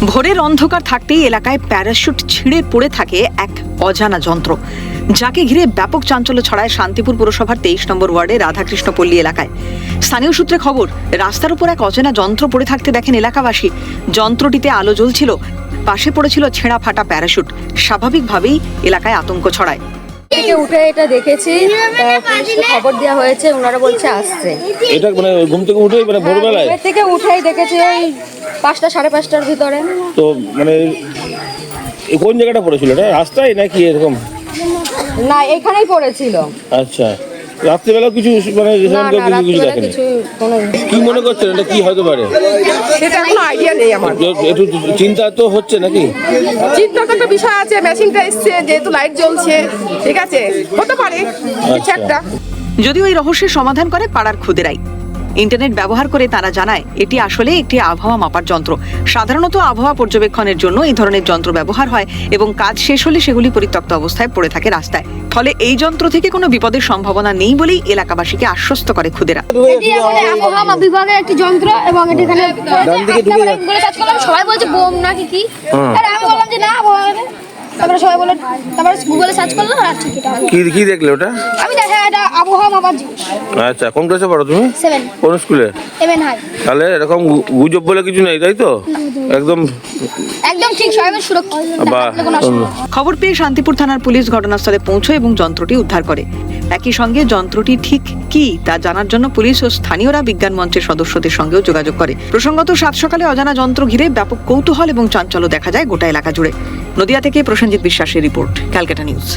ভোরের অন্ধকার থাকতেই এলাকায় প্যারাশুট ছিঁড়ে পড়ে থাকে এক অজানা যন্ত্র, যাকে ঘিরে ব্যাপক চাঞ্চল্য ছড়ায় শান্তিপুর পুরসভার 23 নম্বর ওয়ার্ডে রাধাকৃষ্ণপল্লী এলাকায়। স্থানীয় সূত্রে খবর, রাস্তার উপর এক অচেনা যন্ত্র পড়ে থাকতে দেখেন এলাকাবাসী। যন্ত্রটিতে আলো জ্বলছিল, পাশে পড়েছিল ছেঁড়া ফাটা প্যারাশুট। স্বাভাবিকভাবেই এলাকায় আতঙ্ক ছড়ায়। থেকে উঠে এটা দেখেছি, পুলিশকে খবর দেওয়া হয়েছে, ওনারা বলছে আসছে। এটা মানে ঘুম থেকে উঠে মানে ভোরবেলায় ঘুমের থেকে উঠেই দেখেছি এই 5টা সাড়ে 5টার ভিতরে। তো মানে কোন জায়গাটা পড়েছিল, এটা রাস্তায় নাকি এরকম? না, এখানেই পড়েছিল। আচ্ছা, রাত্রিবেলা কিছু মানে না না, কিছু রাত্রিবেলা দেখেনি? কিছু কোনো কি মনে করছেন এটা কি হতে পারে? সেটা কোনো আইডিয়া নেই আমার। একটু চিন্তা তো হচ্ছে নাকি? চিন্তার তো একটা বিষয় আছে, মেশিনটা এসছে যেহেতু লাইট জ্বলছে, ঠিক আছে, হতে পারে কিছু একটা। যদিও এই রহস্যের সমাধান করে পাড়ার খুদেরাই। ইন্টারনেট ব্যবহার করে তারা জানায় এটি আসলে একটি আবহাওয়া মাপার যন্ত্র। সাধারণত আবহাওয়া পর্যবেক্ষণের জন্য এই ধরনের যন্ত্র ব্যবহার হয় এবং কাজ শেষ হলে সেগুলি পরিত্যক্ত অবস্থায় পড়ে থাকে রাস্তায়। ফলে এই যন্ত্র থেকে কোনো বিপদের সম্ভাবনা নেই বলেই এলাকাবাসীকে আশ্বস্ত করে খুদেরা। এটি আমাদের আবহাওয়া বিভাগের একটি যন্ত্র এবং এটি এখানে বলে কাজ করলাম। সবাই বলছে বোম নাকি কি, আর আমি বললাম যে না আবহাওয়া। তারপরে সবাই বলে, তারপরে গুগলে সার্চ করলাম আর ঠিক এটা কি দেখলে ওটা? আমি দেখা এটা আবহাওয়া মাপার জিনিস। আচ্ছা, কোন ক্লাসে পড়ো তুমি? 7 কোন স্কুলে? MN high. তাহলে এরকম গুজব বলে কিছু নেই, তাই তো? একদম একদম ঠিক, সবাই সুরক্ষিত। বাহ। খবর পেয়ে শান্তিপুর থানার পুলিশ ঘটনাস্থলে পৌঁছয় এবং যন্ত্রটি উদ্ধার করে। একই সঙ্গে যন্ত্রটি ঠিক কি তা জানার জন্য পুলিশ ও স্থানীয়রা বিজ্ঞান মঞ্চের সদস্যদের সঙ্গেও যোগাযোগ করে। প্রসঙ্গত, সাত সকালে অজানা যন্ত্র ঘিরে ব্যাপক কৌতূহল এবং চাঞ্চল্য দেখা যায় গোটা এলাকা জুড়ে। নদিয়া থেকে প্রসেনজিৎ বিশ্বাসের রিপোর্ট, ক্যালকাটা নিউজ।